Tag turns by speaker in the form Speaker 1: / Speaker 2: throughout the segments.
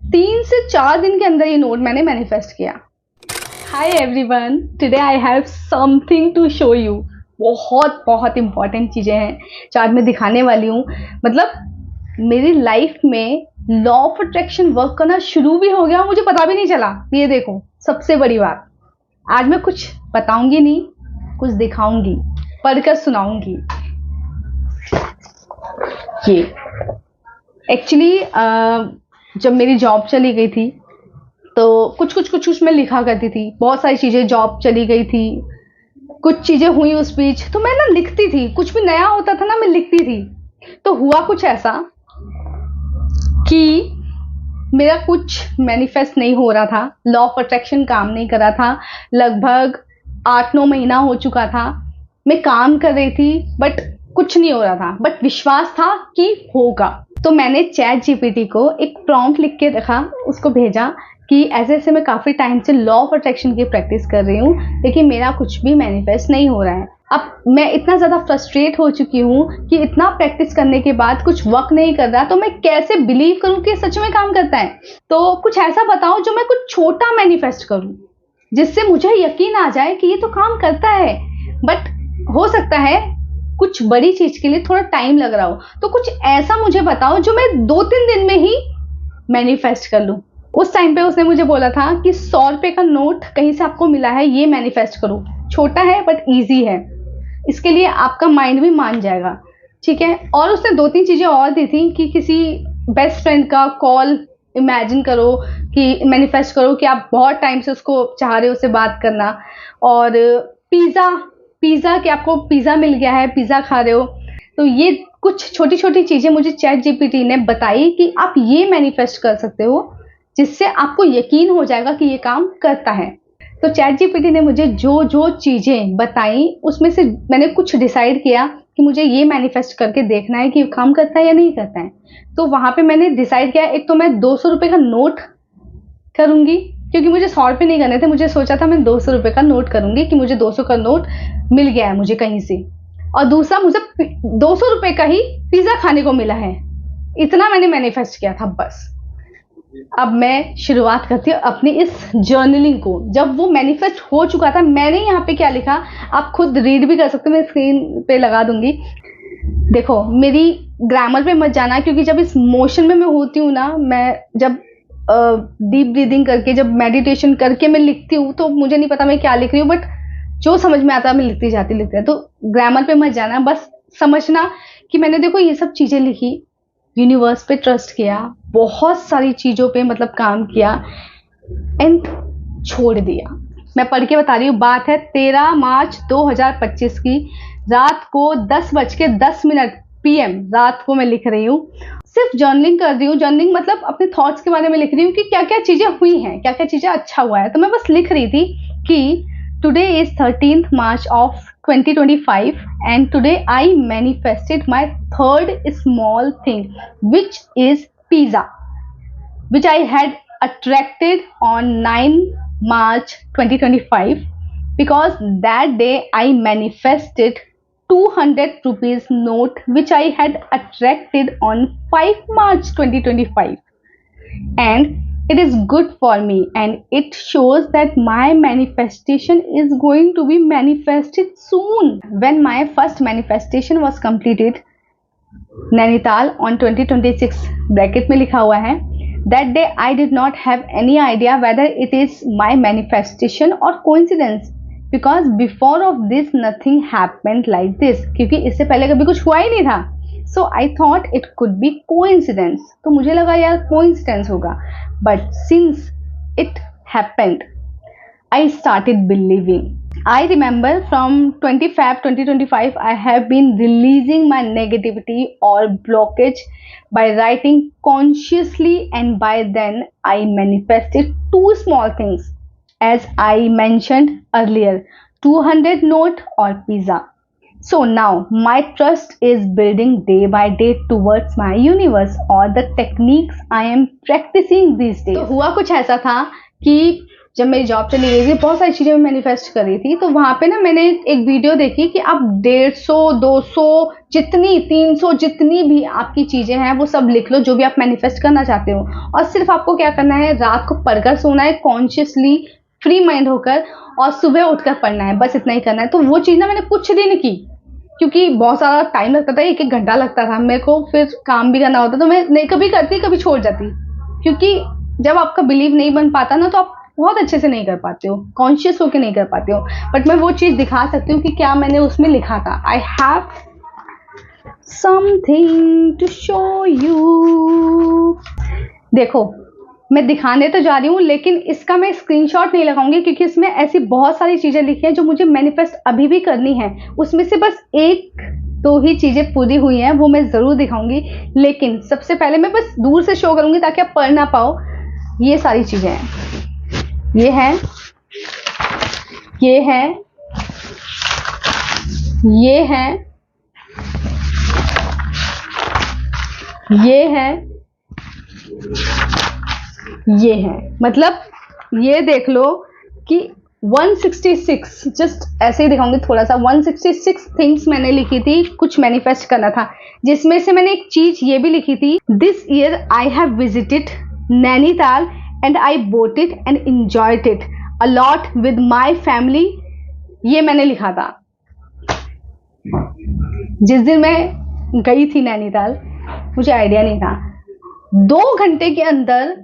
Speaker 1: 3 से 4 दिन के अंदर ये नोट मैंने मैनिफेस्ट किया। Hi everyone, today I have something to show you. बहुत बहुत इंपॉर्टेंट चीज़ें हैं जो आज मैं दिखाने वाली हूँ। मतलब मेरी लाइफ में लॉ ऑफ अट्रैक्शन वर्क करना शुरू भी हो गया, मुझे पता भी नहीं चला। ये देखो, सबसे बड़ी बात, आज मैं कुछ बताऊंगी नहीं, कुछ दिखाऊंगी, पढ़कर सुनाऊंगी। ये एक्चुअली जब मेरी जॉब चली गई थी तो कुछ मैं लिखा करती थी। बहुत सारी चीज़ें, जॉब चली गई थी, कुछ चीज़ें हुई उस बीच, तो मैं ना लिखती थी। कुछ भी नया होता था ना, मैं लिखती थी। तो हुआ कुछ ऐसा कि मेरा कुछ मैनिफेस्ट नहीं हो रहा था, लॉ ऑफ अट्रैक्शन काम नहीं कर रहा था। लगभग 8-9 महीना हो चुका था, मैं काम कर रही थी बट कुछ नहीं हो रहा था, बट विश्वास था कि होगा। तो मैंने चैट जीपीटी को एक प्रॉम्प्ट लिख के रखा, उसको भेजा कि ऐसे ऐसे मैं काफ़ी टाइम से लॉ ऑफ अट्रैक्शन की प्रैक्टिस कर रही हूँ, लेकिन मेरा कुछ भी मैनिफेस्ट नहीं हो रहा है। अब मैं इतना ज़्यादा फ्रस्ट्रेट हो चुकी हूँ कि इतना प्रैक्टिस करने के बाद कुछ वर्क नहीं कर रहा, तो मैं कैसे बिलीव करूँ कि सच में काम करता है। तो कुछ ऐसा बताओ जो मैं कुछ छोटा मैनिफेस्ट करूँ, जिससे मुझे यकीन आ जाए कि ये तो काम करता है। बट हो सकता है कुछ बड़ी चीज़ के लिए थोड़ा टाइम लग रहा हो। तो कुछ ऐसा मुझे बताओ जो मैं 2-3 दिन में ही मैनिफेस्ट कर लूँ। उस टाइम पे उसने मुझे बोला था कि 100 रुपये का नोट कहीं से आपको मिला है, ये मैनिफेस्ट करो। छोटा है बट ईजी है, इसके लिए आपका माइंड भी मान जाएगा, ठीक है। और उसने 2-3 चीज़ें और दी थी कि किसी बेस्ट फ्रेंड का कॉल इमेजिन करो, कि मैनिफेस्ट करो कि आप बहुत टाइम से उसको चाह रहे हो, उससे बात करना। और पिज़्ज़ा कि आपको पिज़्ज़ा मिल गया है, पिज़्ज़ा खा रहे हो। तो ये कुछ छोटी छोटी चीज़ें मुझे चैट जीपीटी ने बताई कि आप ये मैनिफेस्ट कर सकते हो, जिससे आपको यकीन हो जाएगा कि ये काम करता है। तो चैट जीपीटी ने मुझे जो जो चीज़ें बताई, उसमें से मैंने कुछ डिसाइड किया कि मुझे ये मैनिफेस्ट करके देखना है कि काम करता है या नहीं करता है। तो वहाँ पे मैंने डिसाइड किया, एक तो मैं 200 रुपये का नोट करूँगी, क्योंकि मुझे 100 रुपये नहीं करने थे। मुझे सोचा था मैं 200 रुपये का नोट करूँगी कि मुझे 200 का नोट मिल गया है मुझे कहीं से। और दूसरा, मुझे 200 रुपये का ही पिज़्ज़ा खाने को मिला है। इतना मैंने मैनिफेस्ट किया था बस। अब मैं शुरुआत करती हूँ अपनी इस जर्नलिंग को। जब वो मैनिफेस्ट हो चुका था, मैंने यहाँ पे क्या लिखा, आप खुद रीड भी कर सकते हो, मैं स्क्रीन पे लगा दूंगी। देखो, मेरी ग्रामर पे मत जाना, क्योंकि जब इस मोशन में मैं होती हूँ ना, मैं जब डीप ब्रीदिंग करके, जब मेडिटेशन करके मैं लिखती हूँ, तो मुझे नहीं पता मैं क्या लिख रही हूँ, बट जो समझ में आता है मैं लिखती जाती। तो ग्रामर पे मत जाना, बस समझना कि मैंने देखो ये सब चीज़ें लिखी, यूनिवर्स पे ट्रस्ट किया, बहुत सारी चीज़ों पे मतलब काम किया, एंड छोड़ दिया। मैं पढ़ के बता रही हूँ। बात है 13 मार्च 2025 की, रात को 10:10 PM रात को मैं लिख रही हूँ। सिर्फ जर्नलिंग कर रही हूँ। जर्नलिंग मतलब अपने थॉट्स के बारे में लिख रही हूँ कि क्या क्या चीज़ें हुई हैं, क्या क्या चीज़ें अच्छा हुआ है। तो मैं बस लिख रही थी कि today is 13th March of 2025 and today I manifested my third small thing, which is pizza, which I had attracted on 9 March 2025, because that day I manifested 200 rupees note, which I had attracted on 5 March 2025, and it is good for me, and it shows that my manifestation is going to be manifested soon. When my first manifestation was completed, Nainital on 2026 bracket में लिखा हुआ है, that day I did not have any idea whether it is my manifestation or coincidence, because before of this nothing happened like this, क्योंकि इससे पहले कभी कुछ हुआ ही नहीं था। So I thought it could be coincidence, तो मुझे लगा यार coincidence होगा, but since it happened, I started believing. I remember from 20 Feb 2025, I have been releasing my negativity or blockage by writing consciously, and by then I manifested 2 small things, as I mentioned earlier, 200 note or pizza. So now my trust is building day by day towards my universe or the techniques I am practicing these days. तो हुआ कुछ ऐसा था कि जब मेरी job चली गई थी, बहुत सारी चीज़ें मैं मैनिफेस्ट कर रही थी। तो वहाँ पे ना मैंने एक वीडियो देखी कि आप 150, 200, जितनी 300 जितनी भी आपकी चीजें हैं वो सब लिख लो, जो भी आप मैनिफेस्ट करना चाहते हो। और सिर्फ आपको क्या करना है, रात को पढ़कर सोना है कॉन्शियसली, फ्री माइंड होकर, और सुबह उठकर पढ़ना है, बस इतना ही करना है। तो वो चीज ना मैंने कुछ दिन की, क्योंकि बहुत सारा टाइम लगता था, 1-1 घंटा लगता था मेरे को, फिर काम भी करना होता, तो मैं नहीं कभी करती कभी छोड़ जाती, क्योंकि जब आपका बिलीव नहीं बन पाता ना तो आप बहुत अच्छे से नहीं कर पाते हो, कॉन्शियस होके नहीं कर पाते हो। बट मैं वो चीज दिखा सकती हूँ कि क्या मैंने उसमें लिखा था। I have something to show you. देखो, मैं दिखाने तो जा रही हूँ, लेकिन इसका मैं स्क्रीनशॉट नहीं लगाऊंगी, क्योंकि इसमें ऐसी बहुत सारी चीजें लिखी हैं जो मुझे मैनिफेस्ट अभी भी करनी है। उसमें से बस 1-2 ही चीजें पूरी हुई हैं, वो मैं जरूर दिखाऊंगी। लेकिन सबसे पहले मैं बस दूर से शो करूंगी ताकि आप पढ़ ना पाओ। ये सारी चीजें हैं, ये है, ये है, ये है, ये है, ये है। मतलब ये देख लो कि 166, जस्ट ऐसे ही दिखाऊंगी थोड़ा सा, 166 थिंग्स मैंने लिखी थी, कुछ मैनिफेस्ट करना था, जिसमें से मैंने एक चीज ये भी लिखी थी, this year I have visited Nainital and I boat it and enjoyed it a lot with my family. ये मैंने लिखा था जिस दिन मैं गई थी नैनीताल, मुझे आइडिया नहीं था। 2 घंटे के अंदर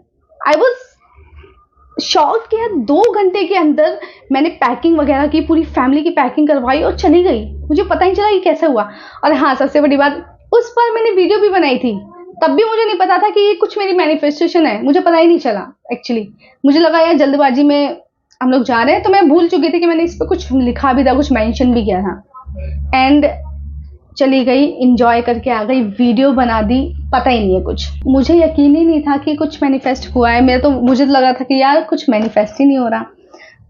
Speaker 1: आई वॉज शॉक कि यार 2 घंटे के अंदर मैंने पैकिंग वगैरह की, पूरी फैमिली की पैकिंग करवाई और चली गई। मुझे पता ही चला कि कैसे हुआ। और हाँ, सबसे बड़ी बात, उस पर मैंने वीडियो भी बनाई थी, तब भी मुझे नहीं पता था कि ये कुछ मेरी मैनिफेस्टेशन है, मुझे पता ही नहीं चला एक्चुअली। मुझे लगा यार जल्दबाजी में हम लोग जा रहे हैं, तो मैं भूल चुकी थी कि मैंने इस पर कुछ लिखा भी था, कुछ मेंशन भी किया था। एंड चली गई, इंजॉय करके आ गई, वीडियो बना दी, पता ही नहीं है कुछ। मुझे यकीन ही नहीं था कि कुछ मैनिफेस्ट हुआ है। मुझे तो लगा था कि यार कुछ मैनिफेस्ट ही नहीं हो रहा।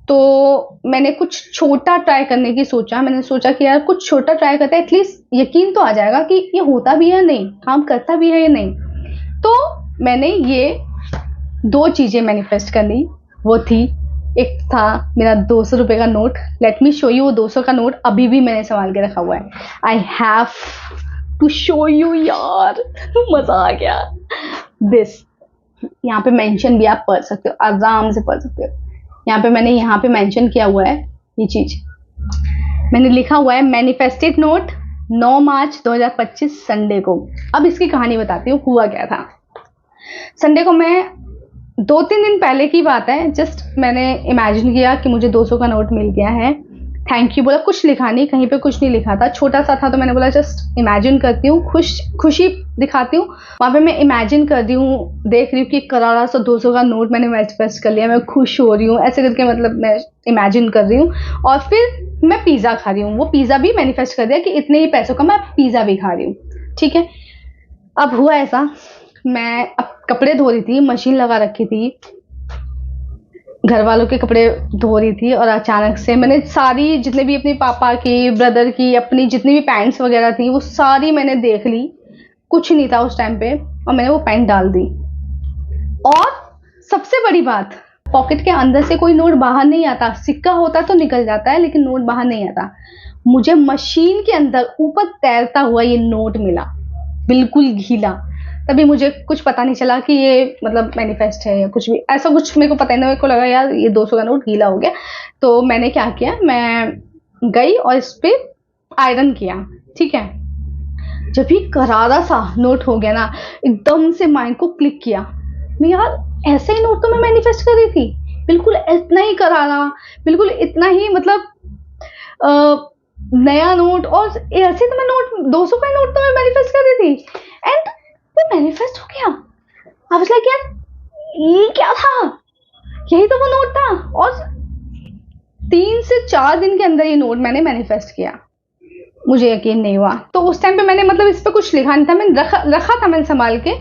Speaker 1: तो मैंने कुछ छोटा ट्राई करने की सोचा। मैंने सोचा कि यार कुछ छोटा ट्राई करते हैं, एटलीस्ट यकीन तो आ जाएगा कि ये होता भी है नहीं, काम करता भी है या नहीं। तो मैंने ये 2 चीजें मैनिफेस्ट कर ली। वो थी, एक था मेरा 200 रुपए का note. Let me show you. वो 200 का नोट अभी भी मैंने संभाल के रखा हुआ है। I have to show you यार, मजा आ गया। दिस यहाँ पे मेंशन भी आप पढ़ सकते हो, आराम से पढ़ सकते हो। यहाँ पे मैंने यहाँ पे मेंशन किया हुआ है, ये चीज मैंने लिखा हुआ है, मैनिफेस्टेड नोट 9 मार्च 2025 संडे को। अब इसकी कहानी बताती हूँ, हुआ क्या था। संडे को मैं 2-3 दिन पहले की बात है, जस्ट मैंने इमेजिन किया कि मुझे 200 का नोट मिल गया है, थैंक यू बोला, कुछ लिखा नहीं, कहीं पे कुछ नहीं लिखा था, छोटा सा था। तो मैंने बोला जस्ट इमेजिन करती हूँ, खुशी दिखाती हूँ। वहाँ पे मैं इमेजिन कर रही हूँ, देख रही हूँ कि करारा सा 200 का नोट मैंने मैनिफेस्ट कर लिया, मैं खुश हो रही हूँ, ऐसे करके मतलब मैं इमेजिन कर रही हूँ। और फिर मैं पिज़्ज़ा खा रही हूँ, वो पिज़्ज़ा भी मैनिफेस्ट कर दिया कि इतने ही पैसों का मैं पिज़्ज़ा भी खा रही हूँ, ठीक है। अब हुआ ऐसा, मैं अब कपड़े धो रही थी, मशीन लगा रखी थी, घर वालों के कपड़े धो रही थी, और अचानक से मैंने सारी जितने भी अपने पापा की, ब्रदर की, अपनी जितनी भी पैंट्स वगैरह थी वो सारी मैंने देख ली, कुछ नहीं था उस टाइम पे, और मैंने वो पैंट डाल दी। और सबसे बड़ी बात, पॉकेट के अंदर से कोई नोट बाहर नहीं आता, सिक्का होता तो निकल जाता है लेकिन नोट बाहर नहीं आता। मुझे मशीन के अंदर ऊपर तैरता हुआ ये नोट मिला, बिल्कुल गीला। तभी मुझे कुछ पता नहीं चला कि ये मतलब मैनिफेस्ट है या कुछ भी, ऐसा कुछ मेरे को पता ही नहीं। मेरे को लगा यार ये 200 का नोट गीला हो गया। तो मैंने क्या किया, मैं गई और इस पे आयरन किया, ठीक है। जब ये करारा सा नोट हो गया ना, एकदम से माइंड को क्लिक किया, मैं यार ऐसे ही नोट तो मैं मैनिफेस्ट कर रही थी, बिल्कुल इतना ही करारा, बिल्कुल इतना ही मतलब नया नोट, और ऐसे तो मैं नोट 200 का नोट तो मैं मैनिफेस्ट कर रही थी, एंड वो मैनिफेस्ट हो गया। आई वाज लाइक यार ये क्या था, यही तो वो नोट था। और 3 से 4 दिन के अंदर ये नोट मैंने मैनिफेस्ट किया, मुझे यकीन नहीं हुआ। तो उस टाइम पे मैंने मतलब इस पे कुछ लिखा नहीं था, मैंने रखा था मैंने संभाल के,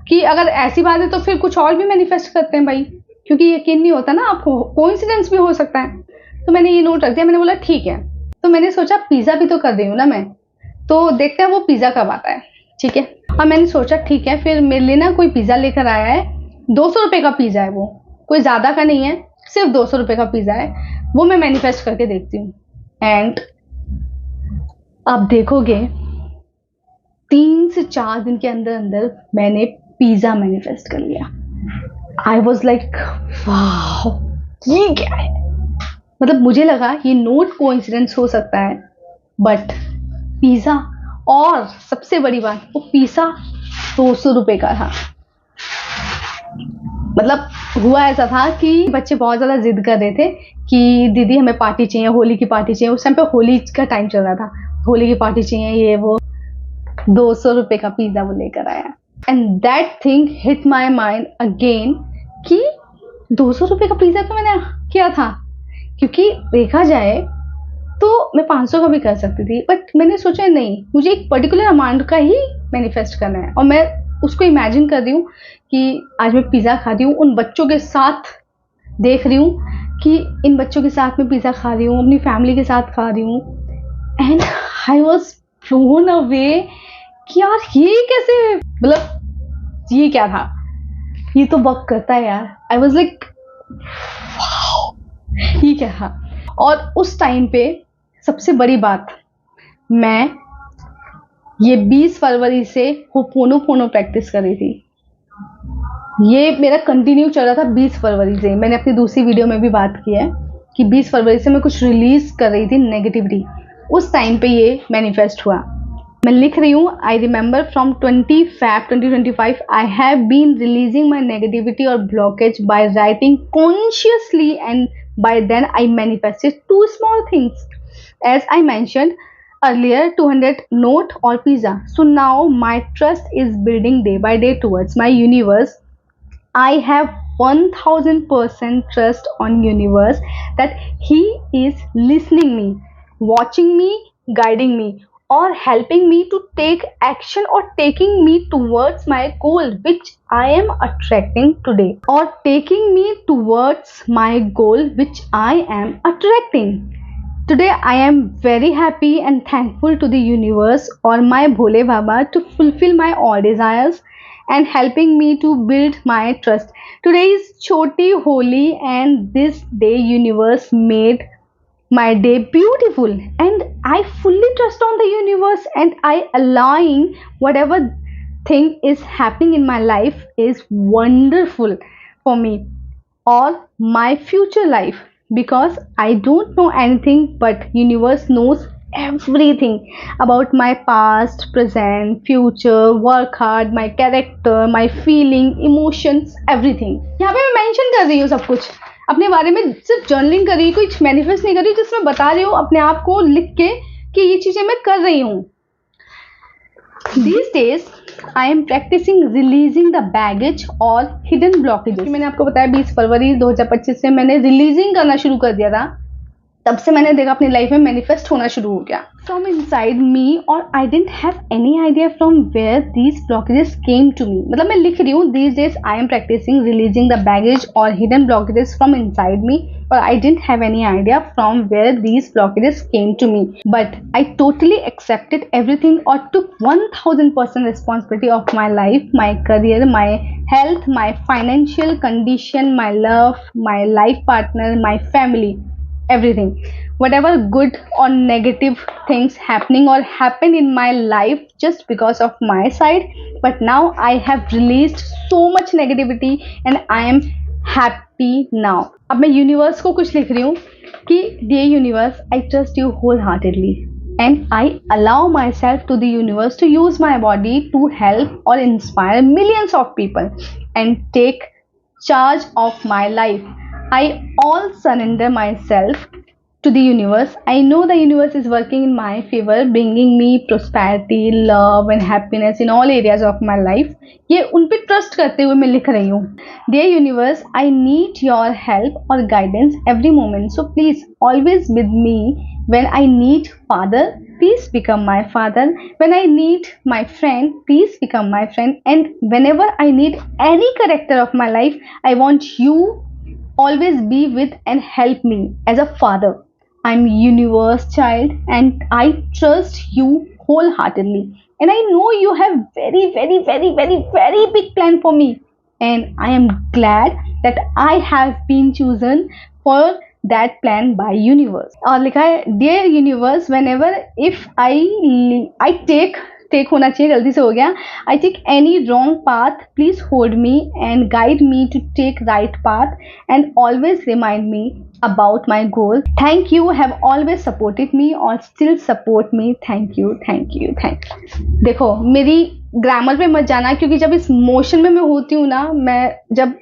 Speaker 1: कि अगर ऐसी बात है तो फिर कुछ और भी मैनिफेस्ट करते हैं भाई, क्योंकि यकीन नहीं होता ना आपको, कोइंसिडेंस भी हो सकता है। तो मैंने ये नोट रख दिया, मैंने बोला ठीक है। तो मैंने सोचा पिज़्ज़ा भी तो कर रही हूँ ना मैं, तो देखते हैं वो पिज़्ज़ा कब आता है, ठीक है। और मैंने सोचा ठीक है, फिर मेरे लिए ना कोई पिज़्ज़ा लेकर आया है, 200 रुपये का पिज़्ज़ा है, वो कोई ज़्यादा का नहीं है, सिर्फ 200 रुपये का पिज़्ज़ा है, वो मैं मैनिफेस्ट करके देखती हूँ। एंड आप देखोगे 3 से 4 दिन के अंदर अंदर मैंने पिज्जा मैनिफेस्ट कर लिया। आई वॉज लाइक वाह, ये क्या है। मतलब मुझे लगा ये नोट कोइंसिडेंस हो सकता है, बट पिज्जा, और सबसे बड़ी बात, वो पिज्जा 200 रुपए का था। मतलब हुआ ऐसा था कि बच्चे बहुत ज़्यादा जिद कर रहे थे कि दीदी हमें पार्टी चाहिए, होली की पार्टी चाहिए। उस टाइम पे होली का टाइम चल रहा था, होली की पार्टी चाहिए, ये वो। 200 रुपए का पिज्जा वो लेकर आया, and that thing hit my mind again कि 200 रुपए का पिज्जा तो मैंने किया था। क्योंकि देखा जाए तो मैं 500 का भी कर सकती थी, बट मैंने सोचा नहीं, मुझे एक पर्टिकुलर अमाउंट का ही मैनिफेस्ट करना है। और मैं उसको इमेजिन कर रही हूँ कि आज मैं पिज़्ज़ा खा रही हूँ, उन बच्चों के साथ देख रही हूँ कि इन बच्चों के साथ मैं पिज़्ज़ा खा रही हूँ, अपनी फैमिली के साथ खा रही हूँ। And I was thrown away कि यार ये कैसे, मतलब ये क्या था, ये तो वर्क करता है यार। आई वॉज लाइक ये क्या था। और उस टाइम पे सबसे बड़ी बात, मैं ये 20 फरवरी से होपोनोपोनो प्रैक्टिस कर रही थी। ये मेरा कंटिन्यू चल रहा था 20 फरवरी से। मैंने अपनी दूसरी वीडियो में भी बात की है कि 20 फरवरी से मैं कुछ रिलीज कर रही थी नेगेटिविटी। उस टाइम पे ये मैनिफेस्ट हुआ। मैं लिख रही हूँ, I remember from 20 Feb 2025 I have been releasing my negativity और blockage by writing consciously, and by then I manifested 2 small things as I mentioned earlier, 200 note or pizza. So now my trust is building day by day towards my universe. I have 1000% trust on universe that he is listening me, watching me, guiding me, or helping me to take action, or taking me towards my goal which I am attracting today, or taking me towards my goal which I am attracting. Today I am very happy and thankful to the universe or my Bhole Baba to fulfill my all desires and helping me to build my trust. Today is Choti Holi, and this day universe made my day beautiful, and I fully trust on the universe, and I allowing whatever thing is happening in my life is wonderful for me or my future life, because I don't know anything, but universe knows everything about my past, present, future, work hard, my character, my feeling, emotions, everything. यहाँ पे मैं mention कर रही हूँ सब कुछ अपने बारे में, सिर्फ जर्नलिंग कर रही हूँ, कुछ मैनिफेस्ट नहीं कर रही हूँ, जिसमें बता रही हूँ अपने आप को लिख के कि ये चीजें मैं कर रही हूँ। These days I am practicing releasing the baggage or hidden blockages. मैंने आपको बताया 20 फरवरी 2025 से मैंने रिलीजिंग करना शुरू कर दिया था। तब से मैंने देखा अपनी लाइफ में मैनिफेस्ट होना शुरू हो गया फ्रॉम इनसाइड मी, और I didn't have any idea from where these blockages came to me. मतलब मैं लिख रही हूँ these days I am practising releasing the baggage और hidden blockages from inside me, और I didn't have any idea from where these blockages came to me, but I totally accepted everything और took 1000% responsibility of my life, my career, my health, my financial condition, my love, my life partner, my family, everything. Whatever good or negative things happening or happen in my life just because of my side, but now I have released so much negativity and I am happy now. अब मैं universe को कुछ लिख रही हूँ कि dear universe, I trust you wholeheartedly and I allow myself to the universe to use my body to help or inspire millions of people and take charge of my life. I all surrender myself to the universe. I know the universe is working in my favor, bringing me prosperity, love and happiness in all areas of my life. ये उन पे trust करते हुए मैं लिख रही हूँ, Dear universe, I need your help or guidance every moment. So please always with me. When I need father, please become my father. When I need my friend, please become my friend. And whenever I need any character of my life, I want you always be with and help me as a father. I'm universe child and I trust you wholeheartedly. And I know you have very, very, very, very, very big plan for me. And I am glad that I have been chosen for that plan by universe. और लिखा है Dear universe, whenever if I take take होना चाहिए, गलती से हो गया। I take any wrong path, please hold me and guide me to take right path and always remind me about my goal. Thank you, have always supported me और still support me. Thank you, thank you, thank you. देखो मेरी grammar पे मत जाना, क्योंकि जब इस motion में मैं होती हूँ ना, मैं जब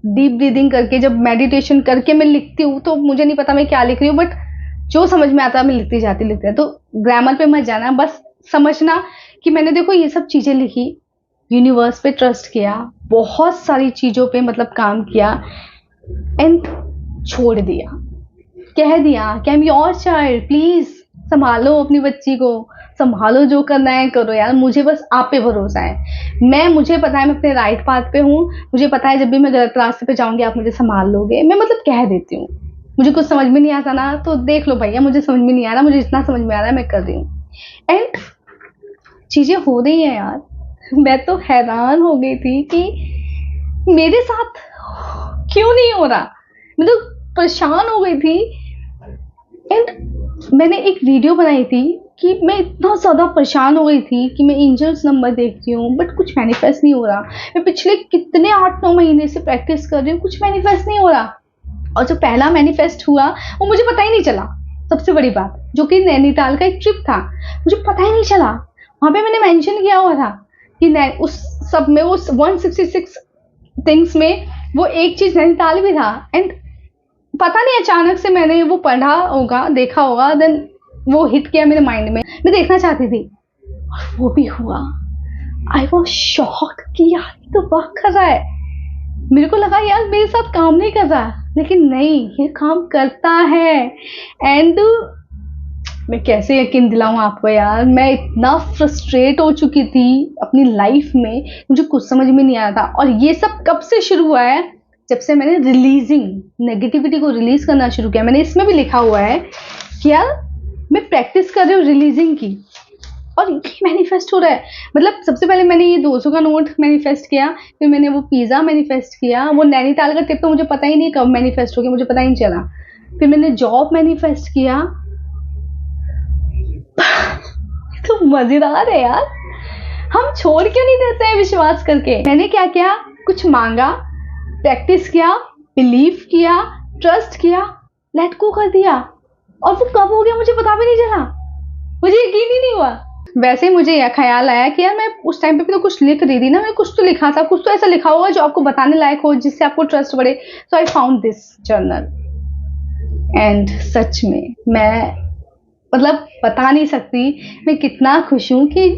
Speaker 1: डीप ब्रीदिंग करके, जब मेडिटेशन करके मैं लिखती हूँ, तो मुझे नहीं पता मैं क्या लिख रही हूँ, बट जो समझ में आता है मैं लिखती जाती। तो ग्रामर पे मत जाना, बस समझना कि मैंने देखो ये सब चीजें लिखी, यूनिवर्स पे ट्रस्ट किया, बहुत सारी चीजों पे मतलब काम किया एंड छोड़ दिया, कह दिया कि I am your child, please संभालो अपनी बच्ची को, संभालो, जो करना है करो यार, मुझे बस आप पे भरोसा है। मुझे पता है मैं अपने राइट पाथ पे हूँ, मुझे पता है जब भी मैं गलत रास्ते पे जाऊंगी आप मुझे संभाल लोगे। मैं मतलब कह देती हूँ, मुझे कुछ समझ में नहीं आता ना तो देख लो भैया, मुझे समझ में नहीं आ रहा, मुझे जितना समझ में आ रहा है मैं कर रही हूँ एंड चीजें हो रही हैं यार। मैं तो हैरान हो गई थी कि मेरे साथ क्यों नहीं हो रहा, मैं तो परेशान हो गई थी एंड मैंने एक वीडियो बनाई थी कि मैं इतना ज़्यादा परेशान हो गई थी कि मैं एंजल्स नंबर देखती हूँ बट कुछ मैनिफेस्ट नहीं हो रहा। मैं पिछले कितने 8-9 महीने से प्रैक्टिस कर रही हूँ, कुछ मैनिफेस्ट नहीं हो रहा। और जो पहला मैनिफेस्ट हुआ वो मुझे पता ही नहीं चला, सबसे बड़ी बात, जो कि नैनीताल का एक ट्रिप था, मुझे पता ही नहीं चला। वहाँ पे मैंने मेंशन किया हुआ था कि उस सब में, उस 166 थिंग्स में वो एक चीज़ नैनीताल भी था एंड पता नहीं अचानक से मैंने वो पढ़ा होगा, देखा होगा, देन वो हिट किया मेरे माइंड में, मैं देखना चाहती थी और वो भी हुआ। आई वॉज शॉक कि यार तो वर्क कर रहा है। मेरे को लगा यार मेरे साथ काम नहीं कर रहा, लेकिन नहीं, ये काम करता है। एंड मैं कैसे यकीन दिलाऊं आपको यार, मैं इतना फ्रस्ट्रेट हो चुकी थी अपनी लाइफ में, मुझे कुछ समझ में नहीं आया था। और ये सब कब से शुरू हुआ है, जब से मैंने रिलीजिंग नेगेटिविटी को रिलीज करना शुरू किया। मैंने इसमें भी लिखा हुआ है कि यार मैं प्रैक्टिस कर रही हूँ रिलीजिंग की और ये मैनिफेस्ट हो रहा है। मतलब सबसे पहले मैंने ये 200 का नोट मैनिफेस्ट किया, फिर मैंने वो पिज़्ज़ा मैनिफेस्ट किया, वो नैनीताल का ट्रिप तो मुझे पता ही नहीं कब मैनिफेस्ट हो गया, मुझे पता ही नहीं चला। फिर मैंने जॉब मैनिफेस्ट किया। तो मजेदार है यार, हम छोड़ क्यों नहीं देते हैं विश्वास करके। मैंने क्या किया, कुछ मांगा, प्रैक्टिस किया, बिलीव किया, ट्रस्ट किया, लेट गो कर दिया और वो कब हो गया मुझे पता भी नहीं चला, मुझे यकीन ही नहीं हुआ। वैसे ही मुझे यह ख्याल आया कि यार मैं उस टाइम पे भी तो कुछ लिख रही थी ना, मैं कुछ तो लिखा था, कुछ तो ऐसा लिखा होगा जो आपको बताने लायक हो, जिससे आपको ट्रस्ट बढ़े। So I found this journal and सच में मैं मतलब बता नहीं सकती मैं कितना खुश हूँ कि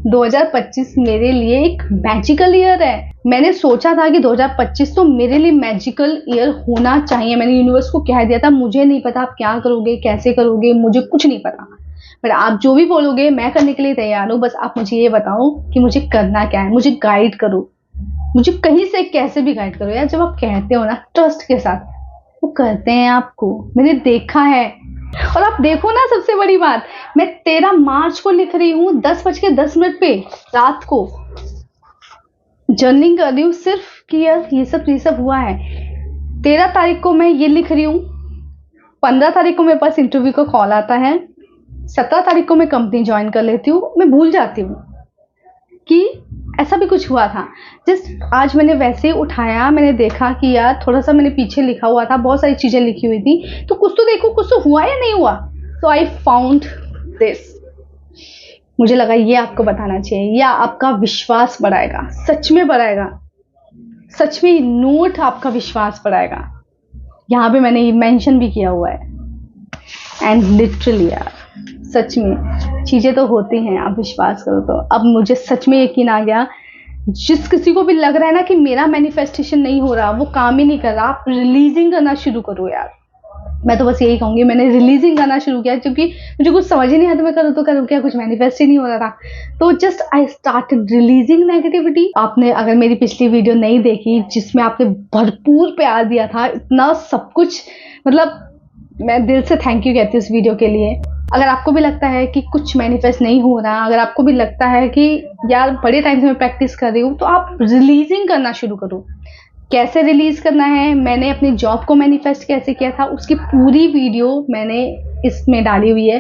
Speaker 1: 2025 मेरे लिए एक मैजिकल ईयर है। मैंने सोचा था कि 2025 तो मेरे लिए मैजिकल ईयर होना चाहिए। मैंने यूनिवर्स को कह दिया था, मुझे नहीं पता आप क्या करोगे, कैसे करोगे, मुझे कुछ नहीं पता, पर आप जो भी बोलोगे मैं करने के लिए तैयार हूँ। बस आप मुझे ये बताओ कि मुझे करना क्या है, मुझे गाइड करो, मुझे कहीं से कैसे भी गाइड करो। यार जब आप कहते हो ना ट्रस्ट के साथ, वो करते हैं आपको, मैंने देखा है। और आप देखो ना, सबसे बड़ी बात, मैं 13 मार्च को लिख रही हूँ 10:10 पे रात को, जर्निंग कर रही हूँ सिर्फ कि यार ये सब हुआ है। 13 तारीख को मैं ये लिख रही हूँ, 15 तारीख को मेरे पास इंटरव्यू का कॉल आता है, 17 तारीख को मैं कंपनी ज्वाइन कर लेती हूँ। मैं भूल जाती हूँ कि ऐसा भी कुछ हुआ था। जस्ट आज मैंने वैसे ही उठाया, मैंने देखा कि यार थोड़ा सा मैंने पीछे लिखा हुआ था, बहुत सारी चीजें लिखी हुई थी, तो कुछ तो देखो, कुछ तो हुआ या नहीं हुआ। तो आई फाउंड दिस, मुझे लगा ये आपको बताना चाहिए, या आपका विश्वास बढ़ाएगा, सच में बढ़ाएगा, सच में नोट आपका विश्वास बढ़ाएगा। यहाँ पे मैंने मेंशन भी किया हुआ है एंड लिटरली यार सच में चीजें तो होती हैं, आप विश्वास करो। तो अब मुझे सच में यकीन आ गया, जिस किसी को भी लग रहा है ना कि मेरा मैनिफेस्टेशन नहीं हो रहा, वो काम ही नहीं कर रहा, आप रिलीजिंग करना शुरू करो यार। मैं तो बस यही कहूंगी, मैंने रिलीजिंग करना शुरू किया क्योंकि मुझे कुछ समझ ही नहीं आता, मैं करूँ तो करूँ क्या, कुछ मैनिफेस्ट ही नहीं हो रहा था। तो just I started releasing negativity. आपने अगर मेरी पिछली वीडियो नहीं देखी जिसमें आपने भरपूर प्यार दिया था, इतना सब कुछ, मतलब मैं दिल से थैंक यू कहती हूँ उस वीडियो के लिए। अगर आपको भी लगता है कि कुछ मैनिफेस्ट नहीं हो रहा, अगर आपको भी लगता है कि यार बड़े टाइम से मैं प्रैक्टिस कर रही हूँ, तो आप रिलीजिंग करना शुरू करो। कैसे रिलीज करना है, मैंने अपनी जॉब को मैनिफेस्ट कैसे किया था, उसकी पूरी वीडियो मैंने इसमें डाली हुई है।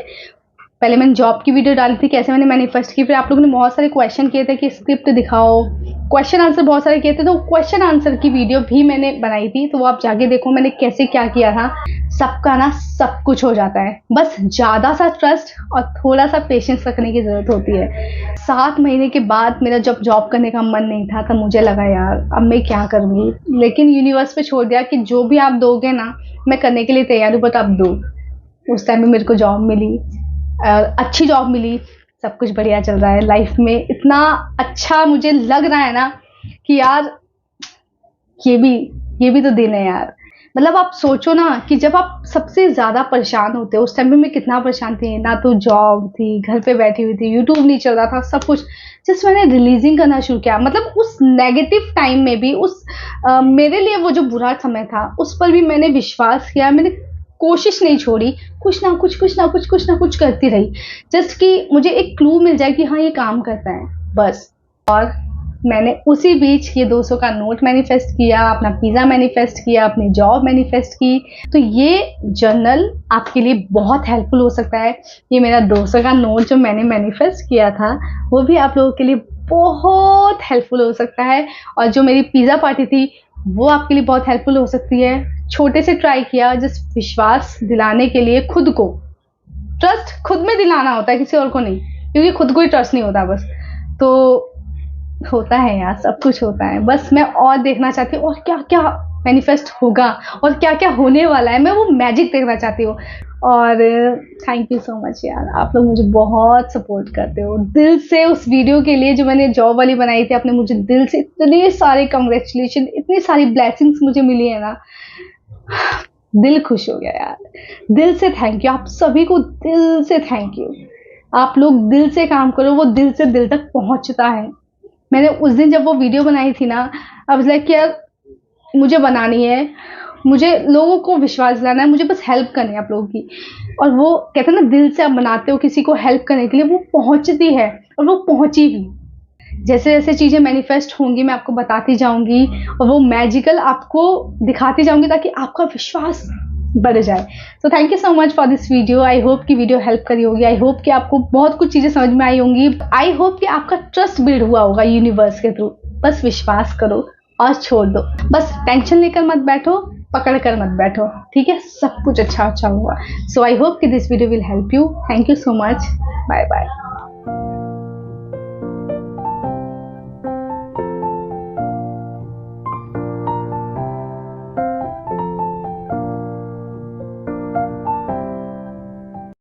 Speaker 1: पहले मैंने जॉब की वीडियो डाली थी, कैसे मैंने मैनिफेस्ट की। फिर आप लोगों ने बहुत सारे क्वेश्चन किए थे कि स्क्रिप्ट दिखाओ, क्वेश्चन आंसर बहुत सारे किए थे, तो क्वेश्चन आंसर की वीडियो भी मैंने बनाई थी, तो वो आप जाके देखो मैंने कैसे क्या किया था। सबका ना सब कुछ हो जाता है, बस ज़्यादा सा ट्रस्ट और थोड़ा सा पेशेंस रखने की ज़रूरत होती है। 7 महीने के बाद मेरा जब जॉब करने का मन नहीं था, तब मुझे लगा यार अब मैं क्या करूँगी, लेकिन यूनिवर्स पे छोड़ दिया कि जो भी आप दोगे ना मैं करने के लिए तैयार हूँ, बट आप दो। उस टाइम में मेरे को जॉब मिली, अच्छी जॉब मिली, सब कुछ बढ़िया चल रहा है लाइफ में। इतना अच्छा मुझे लग रहा है ना कि यार ये भी तो दिन है यार। मतलब आप सोचो ना कि जब आप सबसे ज़्यादा परेशान होते हो, उस टाइम में मैं कितना परेशान थी, ना तो जॉब थी, घर पे बैठी हुई थी, यूट्यूब नहीं चल रहा था, सब कुछ। जस्ट मैंने रिलीजिंग करना शुरू किया, मतलब उस नेगेटिव टाइम में भी, मेरे लिए वो जो बुरा समय था उस पर भी मैंने विश्वास किया, मैंने कोशिश नहीं छोड़ी, कुछ ना कुछ करती रही, जस्ट कि मुझे एक क्लू मिल जाए कि हाँ ये काम करता है, बस। और मैंने उसी बीच ये 200 का नोट मैनिफेस्ट किया, अपना पिज़्ज़ा मैनिफेस्ट किया, अपनी जॉब मैनिफेस्ट की। तो ये जर्नल आपके लिए बहुत हेल्पफुल हो सकता है। ये मेरा 200 का नोट जो मैंने मैनिफेस्ट किया था वो भी आप लोगों के लिए बहुत हेल्पफुल हो सकता है, और जो मेरी पिज़्ज़ा पार्टी थी वो आपके लिए बहुत हेल्पफुल हो सकती है। छोटे से ट्राई किया, जस्ट विश्वास दिलाने के लिए खुद को, ट्रस्ट खुद में दिलाना होता है, किसी और को नहीं, क्योंकि खुद को ही ट्रस्ट नहीं होता बस। तो होता है यार, सब कुछ होता है, बस मैं और देखना चाहती हूँ और क्या क्या मैनिफेस्ट होगा और क्या क्या होने वाला है, मैं वो मैजिक देखना चाहती हूँ। और थैंक यू सो मच यार, आप लोग मुझे बहुत सपोर्ट करते हो दिल से। उस वीडियो के लिए जो मैंने जॉब वाली बनाई थी, आपने मुझे दिल से इतने सारे कंग्रेचुलेशन, इतनी सारी ब्लेसिंग्स मुझे मिली है ना, दिल खुश हो गया यार। दिल से थैंक यू, आप सभी को दिल से थैंक यू। आप लोग दिल से काम करो, वो दिल से दिल तक पहुंचता है। मैंने उस दिन जब वो वीडियो बनाई थी ना, अब लाइक यार मुझे बनानी है, मुझे लोगों को विश्वास दिलाना है, मुझे बस हेल्प करनी है आप लोगों की। और वो कहते हैं ना, दिल से आप बनाते हो किसी को हेल्प करने के लिए, वो पहुंचती है, और वो पहुंची भी। जैसे जैसे चीज़ें मैनिफेस्ट होंगी मैं आपको बताती जाऊंगी, और वो मैजिकल आपको दिखाती जाऊंगी, ताकि आपका विश्वास बढ़ जाए। So thank you so much for this video. I hope कि वीडियो हेल्प करी होगी, आई होप कि आपको बहुत कुछ चीज़ें समझ में आई होंगी, आई होप कि आपका ट्रस्ट बिल्ड हुआ होगा यूनिवर्स के थ्रू। बस विश्वास करो और छोड़ दो, बस टेंशन लेकर मत बैठो, पकड़ कर मत बैठो, ठीक है, सब कुछ अच्छा अच्छा होगा। सो आई होप कि this video will help you. Thank you so much, bye bye.